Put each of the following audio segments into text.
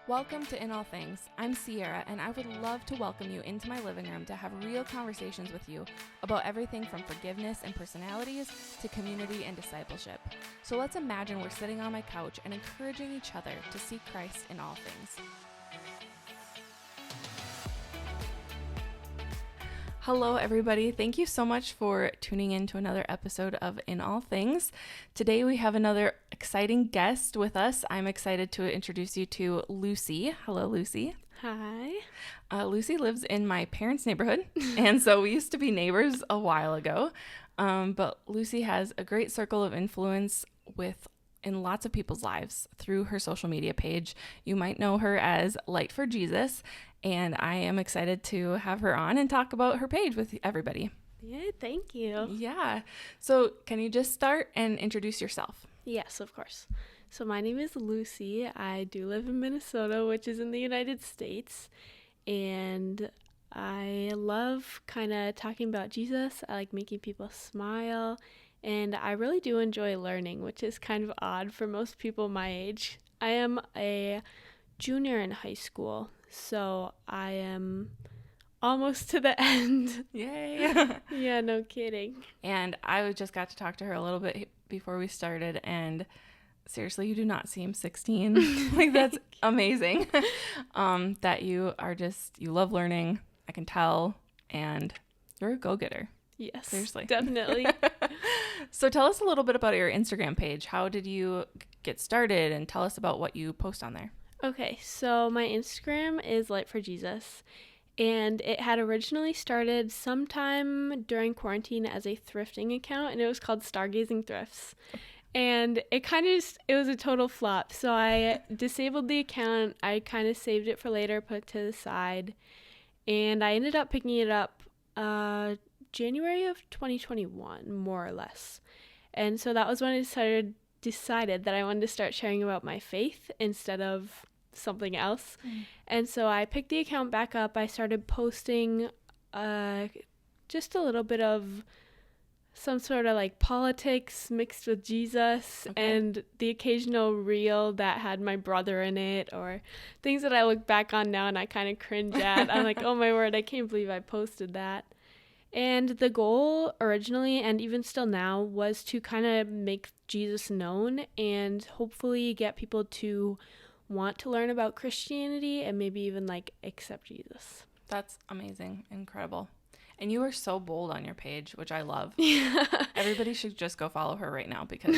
Welcome to In All Things. I'm Sierra, and I would love to welcome you into my living room to have real conversations with you about everything from forgiveness and personalities to community and discipleship. So let's imagine we're sitting on my couch and encouraging each other to seek Christ in all things. Hello, everybody. Thank you so much for tuning in to another episode of In All Things. Today, we have another exciting guest with us. I'm excited to introduce you to Lucy. Hello, Lucy. Hi. Lucy lives in my parents' neighborhood, and so we used to be neighbors a while ago. But Lucy has a great circle of influence in lots of people's lives through her social media page. You might know her as Light for Jesus, and I am excited to have her on and talk about her page with everybody. Yeah, thank you. Yeah. So can you just start and introduce yourself? Yes, of course. So my name is Lucy. I do live in Minnesota, which is in the United States, and I love kind of talking about Jesus. I like making people smile, and I really do enjoy learning, which is kind of odd for most people my age. I am a junior in high school, so I am almost to the end. Yay. Yeah, no kidding. And I just got to talk to her a little bit before we started, and seriously, you do not seem 16. Like, that's amazing. That you love learning. I can tell, and you're a go-getter. Yes, Seriously. Definitely. So tell us a little bit about your Instagram page. How did you get started, and tell us about what you post on there? Okay, so my Instagram is Light for Jesus, and it had originally started sometime during quarantine as a thrifting account, and it was called Stargazing Thrifts. And it was a total flop. So I disabled the account. I kind of saved it for later, put it to the side, and I ended up picking it up January of 2021, more or less. And so that was when I decided that I wanted to start sharing about my faith instead of something else. And so I picked the account back up. I started posting just a little bit of some sort of like politics mixed with Jesus, and the occasional reel that had my brother in it, or things that I look back on now and I kind of cringe at. I'm like, oh my word, I can't believe I posted that. And the goal originally, and even still now, was to kind of make Jesus known and hopefully get people to want to learn about Christianity and maybe even like accept Jesus. That's amazing. Incredible. And you are so bold on your page, which I love. Everybody should just go follow her right now, because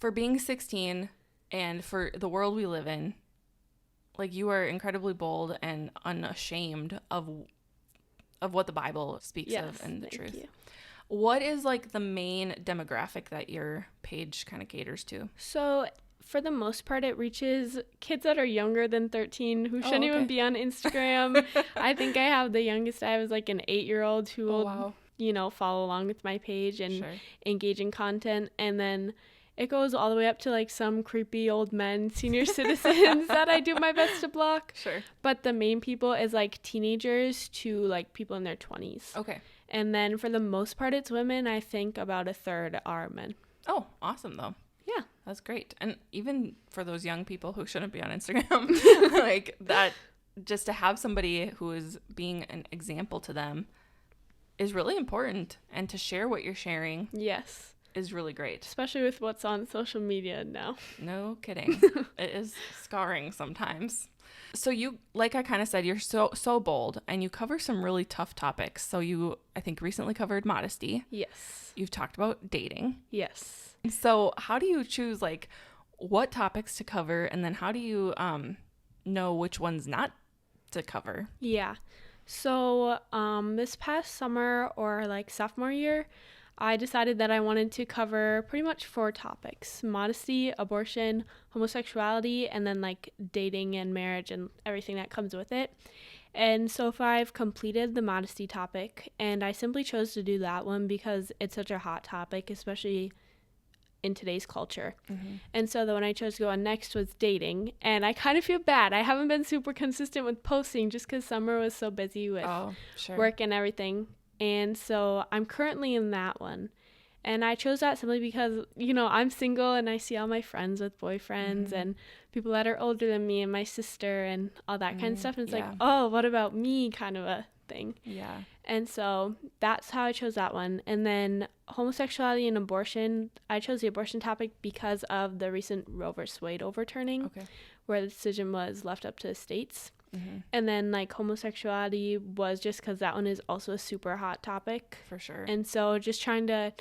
for being 16 and for the world we live in, like, you are incredibly bold and unashamed of what the Bible speaks of and the truth. You. What is like the main demographic that your page kind of caters to? So for the most part, it reaches kids that are younger than 13 who shouldn't even be on Instagram. I think I have the youngest I have is like an 8-year-old who will, follow along with my page and engage in content. And then it goes all the way up to like some creepy old men, senior citizens that I do my best to block. Sure. But the main people is like teenagers to like people in their 20s. Okay. And then for the most part, it's women. I think about a third are men. Oh, awesome though. Yeah. That's great. And even for those young people who shouldn't be on Instagram, like that, just to have somebody who is being an example to them is really important. And to share what you're sharing. Yes. Is really great. Especially with what's on social media now. No kidding. It is scarring sometimes. So you, like I kind of said, you're so bold, and you cover some really tough topics. So you, I think, recently covered modesty. Yes. You've talked about dating. Yes. So how do you choose like what topics to cover, and then how do you know which ones not to cover? Yeah. So this past summer, or like sophomore year, I decided that I wanted to cover pretty much 4 topics: modesty, abortion, homosexuality, and then like dating and marriage and everything that comes with it. And so far I've completed the modesty topic, and I simply chose to do that one because it's such a hot topic, especially in today's culture. Mm-hmm. And so the one I chose to go on next was dating, and I kind of feel bad. I haven't been super consistent with posting just because summer was so busy with work and everything. And so I'm currently in that one. And I chose that simply because, I'm single and I see all my friends with boyfriends and people that are older than me and my sister and all that kind of stuff. And it's like, oh, what about me kind of a thing. Yeah. And so that's how I chose that one. And then homosexuality and abortion, I chose the abortion topic because of the recent Roe v. Wade overturning, where the decision was left up to the states. And then like homosexuality was just because that one is also a super hot topic. For sure. And so just trying to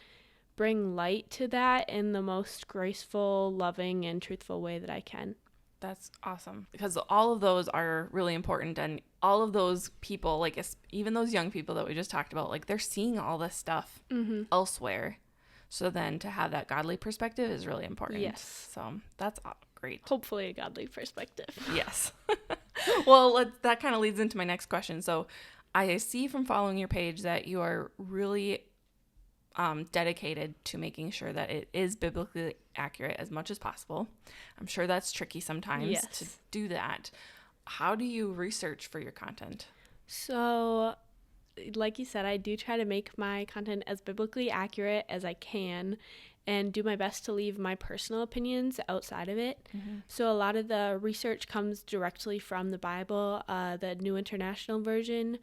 bring light to that in the most graceful, loving, and truthful way that I can. That's awesome, because all of those are really important, and all of those people, like even those young people that we just talked about, like they're seeing all this stuff elsewhere. So then to have that godly perspective is really important. Yes. So that's great. Hopefully a godly perspective. Yes. Well, that kind of leads into my next question. So I see from following your page that you are really dedicated to making sure that it is biblically accurate as much as possible. I'm sure that's tricky sometimes to do that. How do you research for your content? So, like you said, I do try to make my content as biblically accurate as I can and do my best to leave my personal opinions outside of it. So a lot of the research comes directly from the Bible, the New International Version,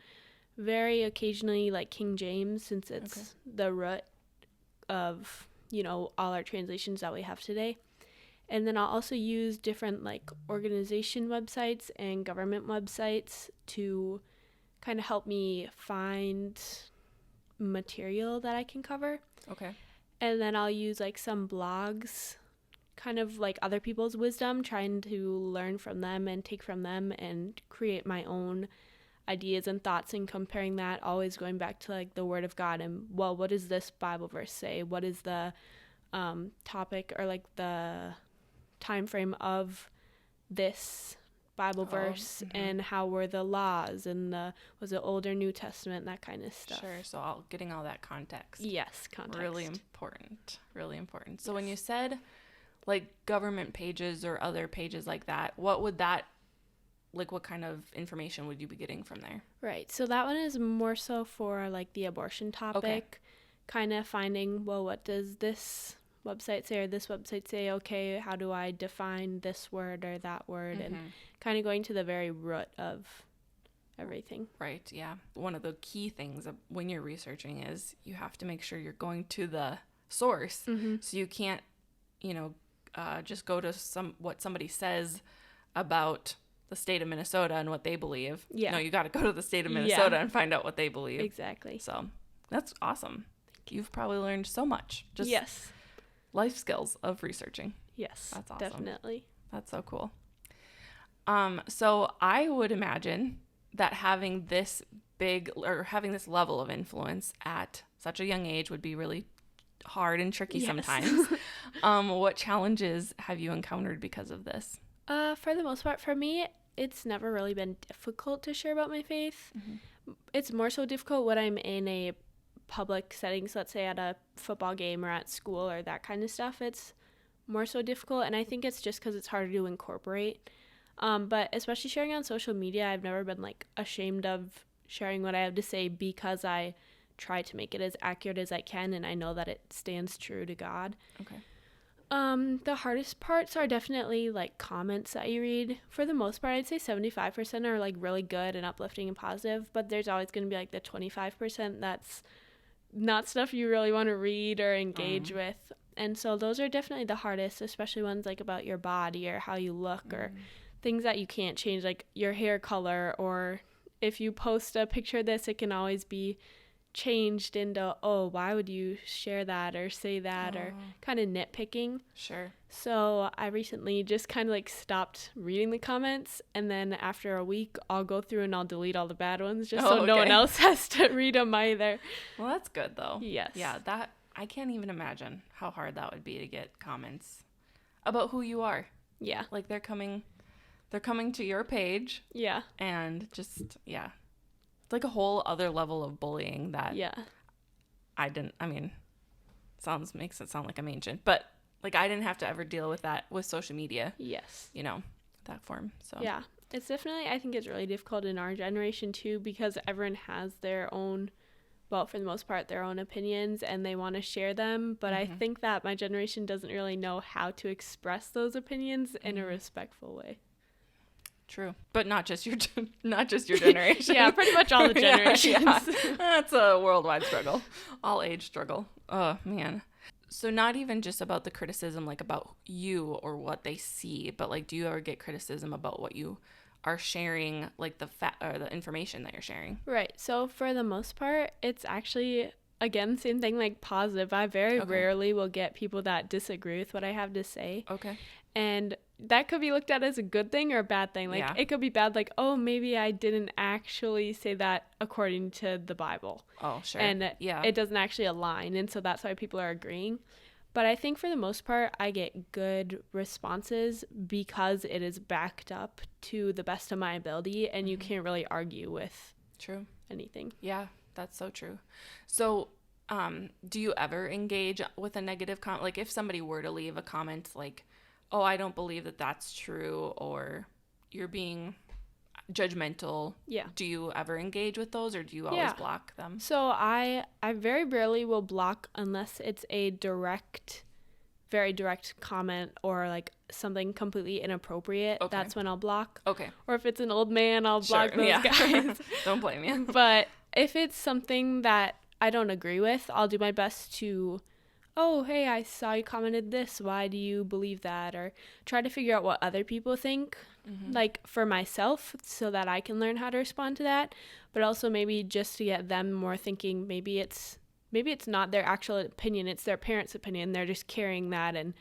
very occasionally like King James, since it's the root of, all our translations that we have today. And then I'll also use different like organization websites and government websites to kind of help me find material that I can cover. Okay. And then I'll use like some blogs, kind of like other people's wisdom, trying to learn from them and take from them and create my own ideas and thoughts, and comparing that, always going back to like the Word of God and, well, what does this Bible verse say? What is the topic or like the time frame of this Bible verse, and how were the laws and was it Old or New Testament, that kind of stuff. Sure. So getting all that context. Yes, context. Really important. Really important. So when you said like government pages or other pages like that, what would that, like what kind of information would you be getting from there? Right. So that one is more so for like the abortion topic, kind of finding, well, what does this website say or this website say? Okay, how do I define this word or that word? And kind of going to the very root of everything. Right. Yeah. One of the key things when you're researching is you have to make sure you're going to the source. So you can't, just go to what somebody says about the state of Minnesota and what they believe. No, you got to go to the state of Minnesota and find out what they believe. Exactly. So that's awesome. You've probably learned so much. Just life skills of researching. Yes. That's awesome. Definitely. That's so cool. So I would imagine that having this level of influence at such a young age would be really hard and tricky sometimes. What challenges have you encountered because of this? For the most part, for me, it's never really been difficult to share about my faith. It's more so difficult when I'm in a public setting, so let's say at a football game or at school or that kind of stuff. It's more so difficult, and I think it's just because it's harder to incorporate. But especially sharing on social media, I've never been like ashamed of sharing what I have to say, because I try to make it as accurate as I can, and I know that it stands true to God. Okay. The hardest parts are definitely like comments that you read. For the most part, I'd say 75% are like really good and uplifting and positive, but there's always going to be like the 25% that's not stuff you really want to read or engage with. And so those are definitely the hardest, especially ones like about your body or how you look or things that you can't change, like your hair color, or if you post a picture of this, it can always be changed into, oh, why would you share that or say that, or kind of nitpicking. Sure. So I recently just kind of like stopped reading the comments, and then after a week I'll go through and I'll delete all the bad ones just so no one else has to read them either. Well, that's good though. Yes. Yeah, that I can't even imagine how hard that would be to get comments about who you are. Yeah. Like they're coming to your page. Yeah. And just, it's like a whole other level of bullying that makes it sound like I'm ancient, but like I didn't have to ever deal with that with social media. Yes. That form. So yeah, it's definitely, I think it's really difficult in our generation too, because everyone has their own well, for the most part, their own opinions and they want to share them. But I think that my generation doesn't really know how to express those opinions in a respectful way. True. But not just your generation. Yeah, pretty much all the generations. Yeah. That's a worldwide struggle. All age struggle. Oh, man. So not even just about the criticism, like about you or what they see, but like, do you ever get criticism about what you are sharing, like the information that you're sharing? Right. So for the most part, it's actually, again, same thing, like positive. I very rarely will get people that disagree with what I have to say. Okay. And that could be looked at as a good thing or a bad thing. Like, it could be bad, like, oh, maybe I didn't actually say that according to the Bible. Oh, sure. And it doesn't actually align. And so that's why people are agreeing. But I think for the most part, I get good responses because it is backed up to the best of my ability. And you can't really argue with anything. Yeah, that's so true. So do you ever engage with a negative comment? Like if somebody were to leave a comment like, oh, I don't believe that that's true, or you're being judgmental. Yeah. Do you ever engage with those, or do you always block them? So I very rarely will block unless it's a very direct comment or like something completely inappropriate. Okay. That's when I'll block. Okay. Or if it's an old man, I'll block those guys. Don't blame me. But if it's something that I don't agree with, I'll do my best to, oh, hey, I saw you commented this. Why do you believe that? Or try to figure out what other people think, like for myself, so that I can learn how to respond to that. But also maybe just to get them more thinking, maybe it's not their actual opinion, it's their parents' opinion. They're just carrying that and,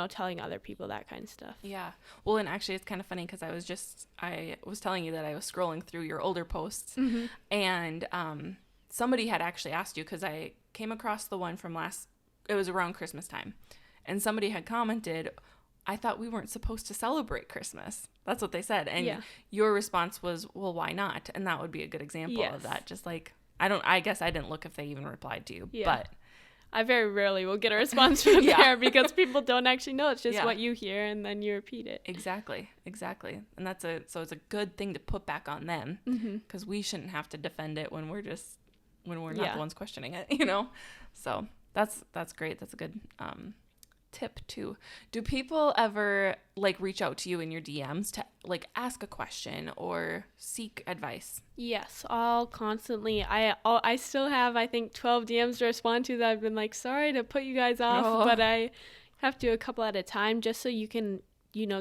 telling other people that kind of stuff. Yeah. Well, and actually it's kind of funny because I was telling you that I was scrolling through your older posts and somebody had actually asked you, because I came across the one from it was around Christmas time, and somebody had commented, I thought we weren't supposed to celebrate Christmas. That's what they said. And your response was, well, why not? And that would be a good example of that. Just like, I guess I didn't look if they even replied to you, but I very rarely will get a response from there because people don't actually know. It's just what you hear and then you repeat it. Exactly. And so it's a good thing to put back on them, because we shouldn't have to defend it when we're not the ones questioning it, So that's great. That's a good tip too. Do people ever like reach out to you in your DMs to like ask a question or seek advice? Yes, I'll constantly. I still have, I think, 12 DMs to respond to that I've been like, sorry to put you guys off, but I have to do a couple at a time just so you can,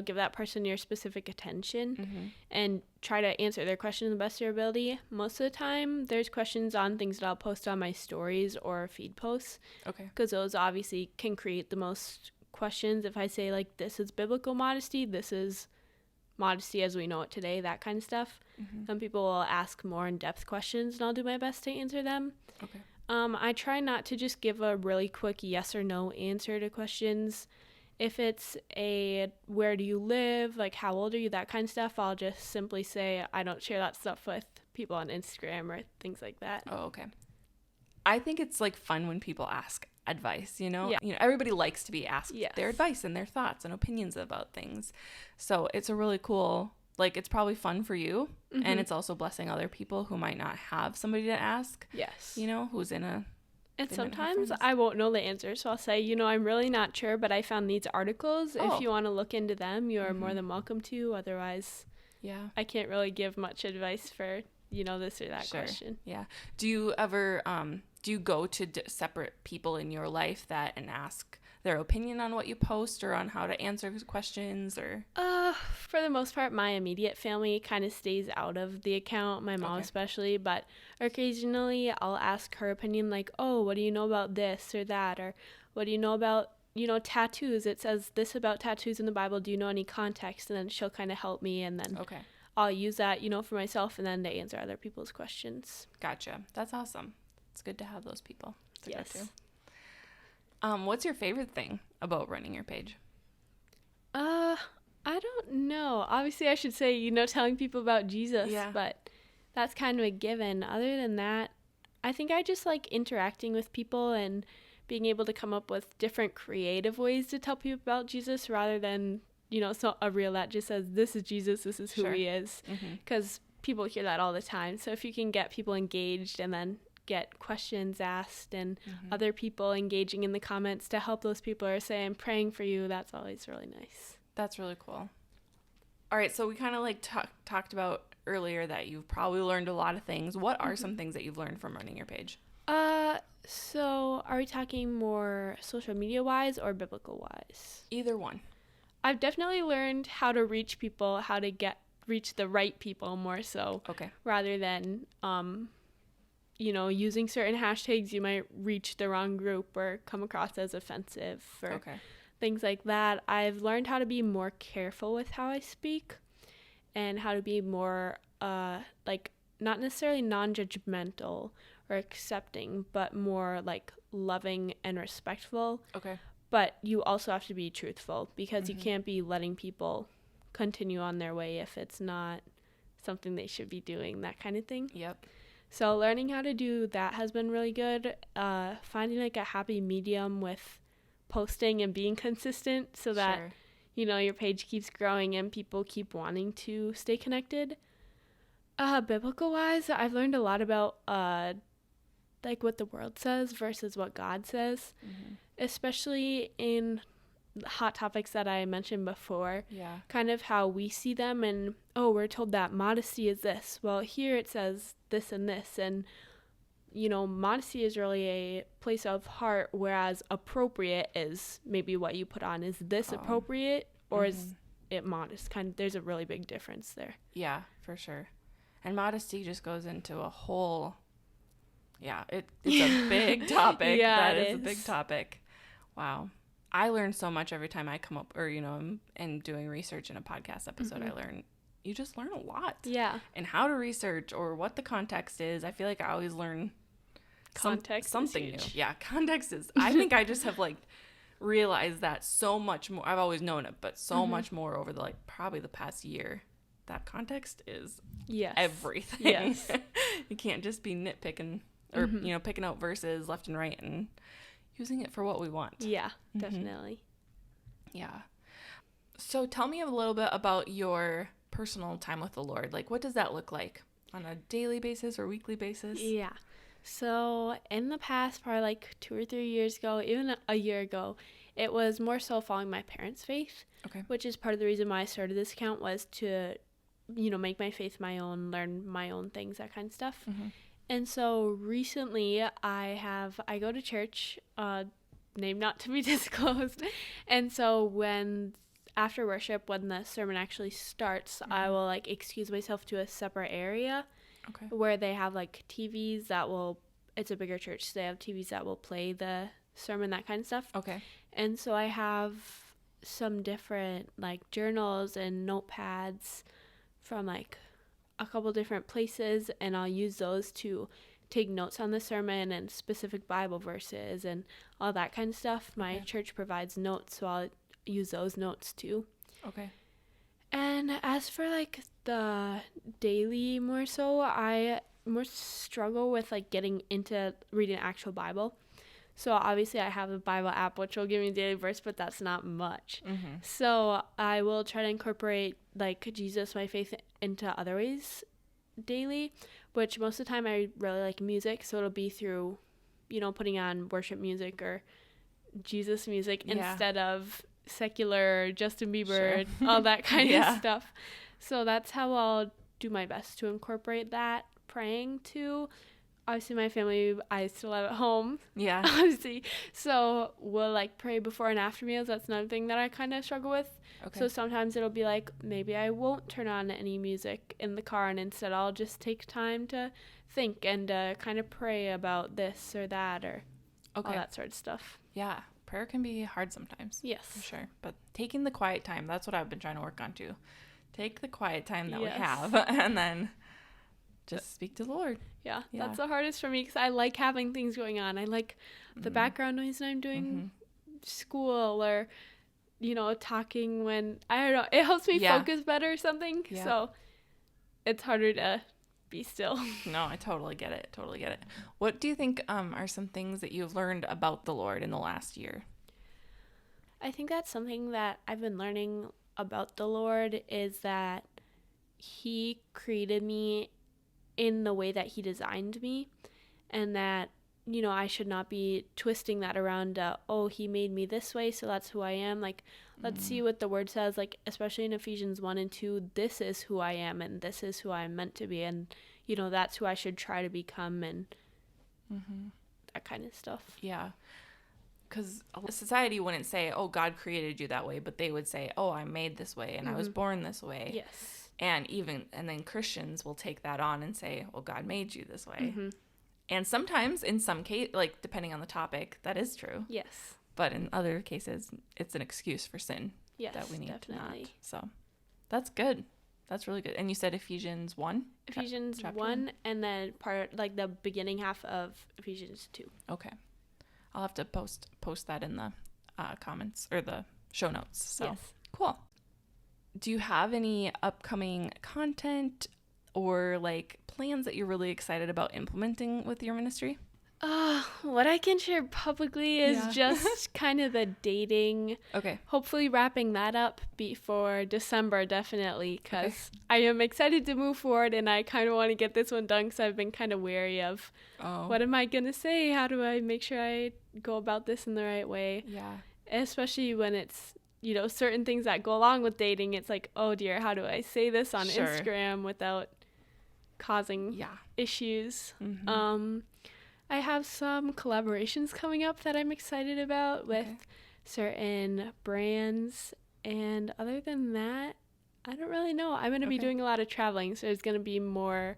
give that person your specific attention and try to answer their question to the best of your ability. Most of the time, there's questions on things that I'll post on my stories or feed posts. Okay. Because those obviously can create the most questions. If I say, like, this is biblical modesty, this is modesty as we know it today, that kind of stuff. Some people will ask more in-depth questions, and I'll do my best to answer them. Okay. I try not to just give a really quick yes or no answer to questions. If it's where do you live, like how old are you, that kind of stuff, I'll just simply say I don't share that stuff with people on Instagram or things like that. Oh, okay. I think it's like fun when people ask advice, everybody likes to be asked their advice and their thoughts and opinions about things. So it's a really cool, like, it's probably fun for you, and it's also blessing other people who might not have somebody to ask. Yes. Who's in a... And sometimes I won't know the answer, so I'll say, I'm really not sure, but I found these articles. Oh. If you want to look into them, you're more than welcome to. Otherwise, I can't really give much advice for, this or that question. Yeah. Do you ever, do you go to separate people in your life and ask their opinion on what you post or on how to answer questions, or? For the most part, my immediate family kind of stays out of the account, my mom especially, but occasionally I'll ask her opinion, like, oh, what do you know about this or that? Or what do you know about, tattoos? It says this about tattoos in the Bible. Do you know any context? And then she'll kind of help me, and then I'll use that, for myself and then to answer other people's questions. Gotcha. That's awesome. It's good to have those people to go to. What's your favorite thing about running your page? I don't know. Obviously, I should say, telling people about Jesus, but that's kind of a given. Other than that, I think I just like interacting with people and being able to come up with different creative ways to tell people about Jesus rather than, so a reel that just says, this is Jesus, this is who he is. Because people hear that all the time. So if you can get people engaged and then get questions asked and other people engaging in the comments to help those people or say, I'm praying for you, that's always really nice. That's really cool. All right, so we kind of like talked about earlier that you've probably learned a lot of things. What are some things that you've learned from running your page? So are we talking more social media wise or biblical wise? Either one. I've definitely learned how to reach people, how to reach the right people more so. Okay. Rather than, using certain hashtags, you might reach the wrong group or come across as offensive or things like that. I've learned how to be more careful with how I speak and how to be more, not necessarily non-judgmental or accepting, but more like loving and respectful. Okay. But you also have to be truthful because you can't be letting people continue on their way if it's not something they should be doing, that kind of thing. Yep. So learning how to do that has been really good. Finding like a happy medium with posting and being consistent so that, your page keeps growing and people keep wanting to stay connected. Biblical wise, I've learned a lot about like what the world says versus what God says, especially in hot topics that I mentioned before. Yeah. Kind of how we see them and, we're told that modesty is this. Well, here it says this and this. And, modesty is really a place of heart, whereas appropriate is maybe what you put on. Is this appropriate or is it modest? There's a really big difference there. Yeah, for sure. And modesty just goes into a whole, it's a big topic. Yeah, that is a big topic. Wow. I learn so much every time I come up or, and doing research in a podcast episode. You just learn a lot. Yeah. And how to research or what the context is. I feel like I always learn something new. Yeah, context is. I think I just have realized that so much more. I've always known it, but so much more over the probably the past year. That context is everything. Yes. You can't just be nitpicking or picking out verses left and right and using it for what we want. Yeah, definitely. Yeah. So tell me a little bit about your personal time with the Lord. What does that look like on a daily basis or weekly basis? Yeah. So in the past, probably 2 or 3 years ago, even a year ago, it was more so following my parents' faith. Okay. Which is part of the reason why I started this account was to, make my faith my own, learn my own things, that kind of stuff. And so recently I go to church, name not to be disclosed. And so after worship, when the sermon actually starts, I will excuse myself to a separate area where they have TVs it's a bigger church, so they have TVs that will play the sermon, that kind of stuff. Okay. And so I have some different journals and notepads from a couple different places, and I'll use those to take notes on the sermon and specific Bible verses and all that kind of stuff. My church provides notes, so I'll use those notes too. Okay. And as for the daily more so, I more struggle with getting into reading actual Bible. So obviously I have the Bible app, which will give me a daily verse, but that's not much. So I will try to incorporate Jesus, my faith, into other ways daily, which most of the time I really like music. So it'll be through, putting on worship music or Jesus music instead of secular Justin Bieber, all that kind of stuff. So that's how I'll do my best to incorporate that. Praying too. Obviously, my family, I still live at home. Yeah. Obviously. So we'll pray before and after meals. That's another thing that I kind of struggle with. Okay. So sometimes it'll be maybe I won't turn on any music in the car, and instead I'll just take time to think and kind of pray about this or that or all that sort of stuff. Yeah. Prayer can be hard sometimes. Yes. For sure. But taking the quiet time, that's what I've been trying to work on too. Take the quiet time that we have and then just speak to the Lord. Yeah, that's the hardest for me because I like having things going on. I like the background noise when I'm doing school or, talking when, I don't know, it helps me focus better or something. Yeah. So it's harder to be still. No, I totally get it. What do you think are some things that you've learned about the Lord in the last year? I think that's something that I've been learning about the Lord is that he created me in the way that he designed me, and that, you know, I should not be twisting that around, oh, he made me this way, so that's who I am. Like, let's see what the word says, like, especially in Ephesians 1 and 2, this is who I am, and this is who I'm meant to be, and, you know, that's who I should try to become, and that kind of stuff. Yeah. Because society wouldn't say, oh, God created you that way, but they would say, oh, I'm made this way, and I was born this way. Yes. And then Christians will take that on and say, well, God made you this way. And sometimes, in some case, like, depending on the topic, that is true. Yes. But in other cases, it's an excuse for sin Yes, that we need definitely. to not. So that's good. That's really good. And you said Ephesians 1? Ephesians Chapter 1, and then like the beginning half of Ephesians 2. Okay. I'll have to post that in the comments or the show notes. So Yes. Cool. Do you have any upcoming content or like plans that you're really excited about implementing with your ministry? What I can share publicly is just kind of the dating. Okay. Hopefully wrapping that up before December, definitely, because I am excited to move forward, and I kind of want to get this one done because I've been kind of wary of what am I going to say? How do I make sure I go about this in the right way? Yeah. Especially when it's, you know, certain things that go along with dating. It's like, oh dear, how do I say this on Instagram without causing issues? I have some collaborations coming up that I'm excited about with certain brands, and other than that, I don't really know. I'm going to be doing a lot of traveling, so there's going to be more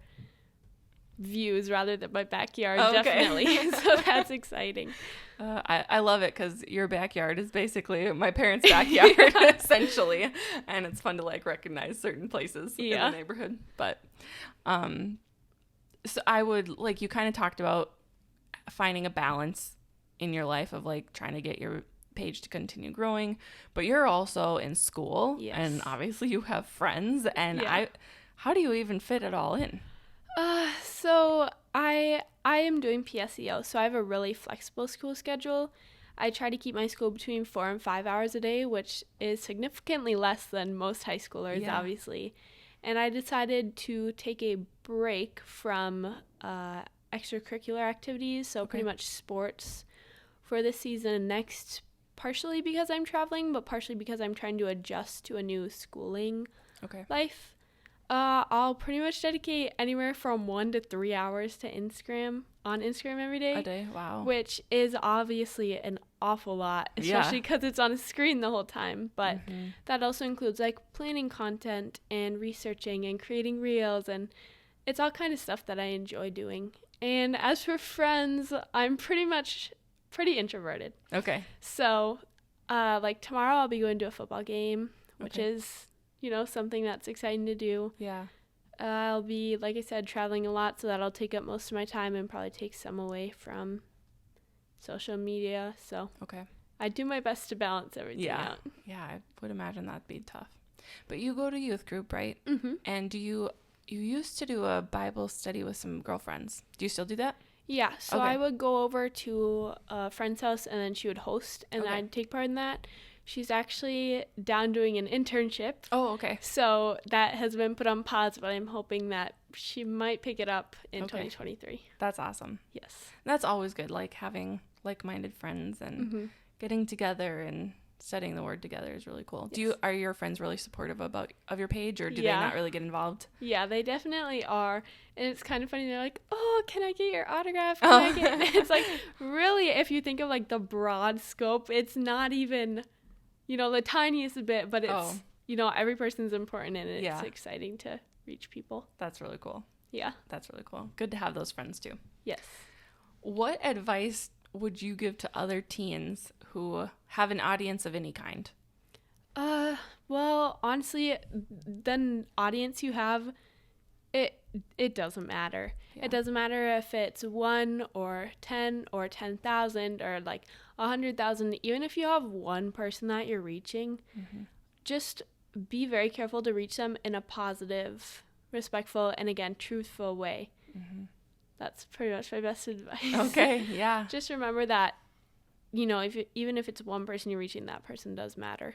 views rather than my backyard, definitely. So that's exciting. I love it because your backyard is basically my parents' backyard, essentially, and it's fun to like recognize certain places in the neighborhood. But so I would, like, you kind of talked about finding a balance in your life of like trying to get your page to continue growing, but you're also in school, and obviously you have friends, and how do you even fit it all in? So I am doing PSEO, so I have a really flexible school schedule. I try to keep my school between 4 and 5 hours a day, which is significantly less than most high schoolers, obviously. And I decided to take a break from extracurricular activities, so pretty much sports, for this season and next, partially because I'm traveling, but partially because I'm trying to adjust to a new schooling life. I'll pretty much dedicate anywhere from 1 to 3 hours to Instagram every day. A day, wow. Which is obviously an awful lot, especially because it's on a screen the whole time. But that also includes like planning content and researching and creating reels, and it's all kind of stuff that I enjoy doing. And as for friends, I'm pretty introverted. Okay. So, like tomorrow I'll be going to a football game, which is, you know, something that's exciting to do. Yeah. I'll be, like I said, traveling a lot, so that'll take up most of my time and probably take some away from social media. So I do my best to balance everything out. Yeah, I would imagine that'd be tough. But you go to youth group, right? And you used to do a Bible study with some girlfriends. Do you still do that? Yeah, so I would go over to a friend's house, and then she would host, and I'd take part in that. She's actually down doing an internship. Oh, okay. So that has been put on pause, but I'm hoping that she might pick it up in 2023. That's awesome. Yes. That's always good, like having like-minded friends and getting together and studying the word together is really cool. Yes. Are your friends really supportive of your page, or do they not really get involved? Yeah, they definitely are. And it's kind of funny. They're like, "Oh, can I get your autograph? It's like, really, if you think of like the broad scope, it's not even, you know, the tiniest bit, but it's, you know, every person's important, and it's exciting to reach people. That's really cool. Yeah. That's really cool. Good to have those friends too. Yes. What advice would you give to other teens who have an audience of any kind? Well, honestly, the audience you have, it doesn't matter. Yeah. It doesn't matter if it's 1 or 10 or 10,000 or like 100,000. Even if you have one person that you're reaching, just be very careful to reach them in a positive, respectful, and again, truthful way. That's pretty much my best advice. Okay, yeah. Just remember that, you know, even if it's one person you're reaching, that person does matter.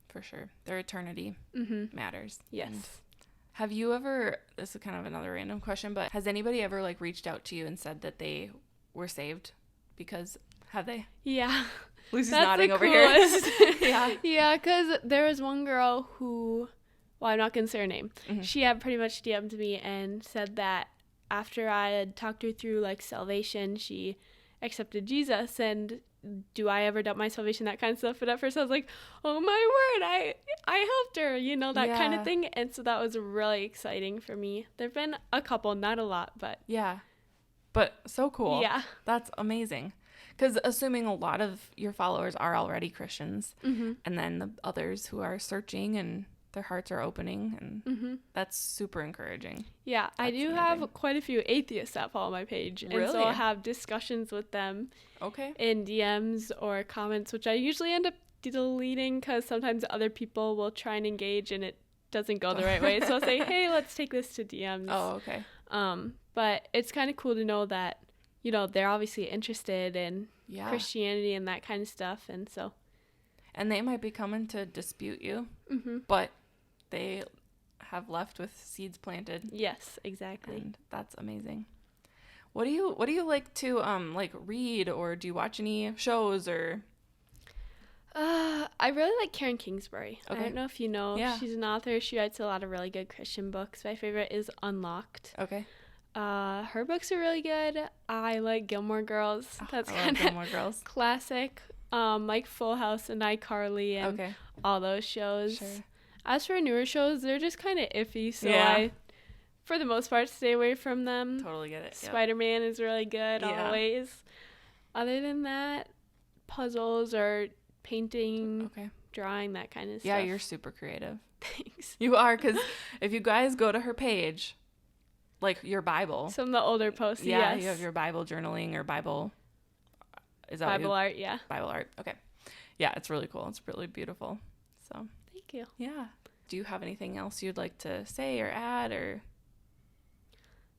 For sure. Their eternity matters. Yes. And Have you ever, this is kind of another random question, but has anybody ever like reached out to you and said that they were saved? Because have they? Yeah. Lucy's That's nodding the over here. coolest. Yeah. Yeah, because there was one girl who, well, I'm not going to say her name. Mhm. She had pretty much DM'd me and said that after I had talked her through like salvation, she accepted Jesus, and do I ever doubt my salvation, that kind of stuff. But at first I was like, oh my word, I helped her, you know, that kind Yeah. of thing. And so that was really exciting for me. There've been a couple, not a lot, but Yeah. But so cool. yeah. That's amazing. Because assuming a lot of your followers are already Christians, Mm-hmm. and then the others who are searching and their hearts are opening, and Mm-hmm. that's super encouraging. Yeah, I That's do amazing. have quite a few atheists that follow my page. And Really? so I'll have discussions with them Okay. in DMs or comments, which I usually end up deleting because sometimes other people will try and engage and it doesn't go the right way. So I'll say, hey, let's take this to DMs. Oh, okay. But it's kind of cool to know that, you know, they're obviously interested in Yeah. Christianity and that kind of stuff. And so, And they might be coming to dispute you, mm-hmm. but they have left with seeds planted, Yes, exactly. and that's amazing. What do you like to like read, or do you watch any shows or? I really like Karen Kingsbury. Okay. I don't know if you know. Yeah. She's an author. She writes a lot of really good Christian books. My favorite is Unlocked. Okay. Her books are really good. I like Gilmore Girls. That's I love kind of Gilmore Girls. classic. Like Full House and iCarly and Okay. all those shows. Sure. As for newer shows, they're just kind of iffy, so Yeah. I, for the most part, stay away from them. Totally get it. Yep. Spider-Man is really good Yeah. always. Other than that, puzzles or painting, Okay. drawing, that kind of Yeah, stuff. you're super creative. Thanks. You are, because if you guys go to her page, like your Bible, Some of the older posts, yeah, yes. you have your Bible journaling or Bible. Is that what Bible art, yeah. Bible art? Okay. Yeah, it's really cool. It's really beautiful. So Thank you. yeah. Do you have anything else you'd like to say or add, or?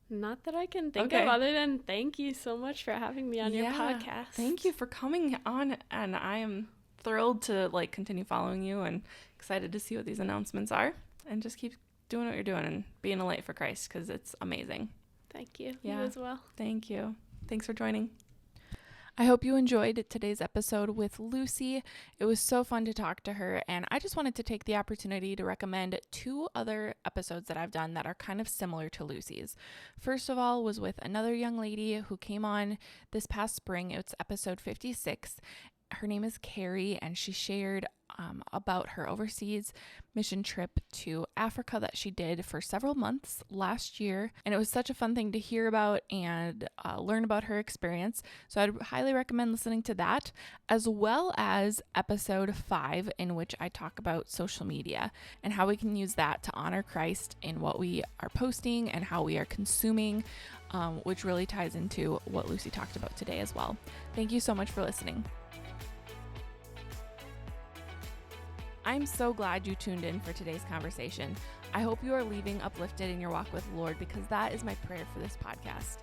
Not that I can think Okay. of other than thank you so much for having me on your Yeah, podcast. Thank you for coming on, and I am thrilled to like continue following you and excited to see what these announcements are, and just keep doing what you're doing and being a light for Christ, because it's amazing. Thank you. Yeah. You as well. Thank you. Thanks for joining. I hope you enjoyed today's episode with Lucy. It was so fun to talk to her, and I just wanted to take the opportunity to recommend 2 other episodes that I've done that are kind of similar to Lucy's. First of all was with another young lady who came on this past spring. It's episode 56. Her name is Carrie, and she shared about her overseas mission trip to Africa that she did for several months last year. And it was such a fun thing to hear about and learn about her experience. So I'd highly recommend listening to that, as well as episode 5, in which I talk about social media and how we can use that to honor Christ in what we are posting and how we are consuming, which really ties into what Lucy talked about today as well. Thank you so much for listening. I'm so glad you tuned in for today's conversation. I hope you are leaving uplifted in your walk with the Lord, because that is my prayer for this podcast.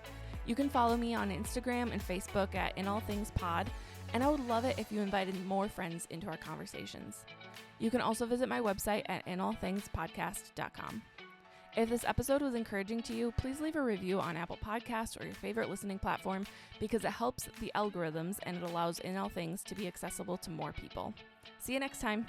You can follow me on Instagram and Facebook at In All Things Pod, and I would love it if you invited more friends into our conversations. You can also visit my website at inallthingspodcast.com. If this episode was encouraging to you, please leave a review on Apple Podcasts or your favorite listening platform, because it helps the algorithms and it allows In All Things to be accessible to more people. See you next time.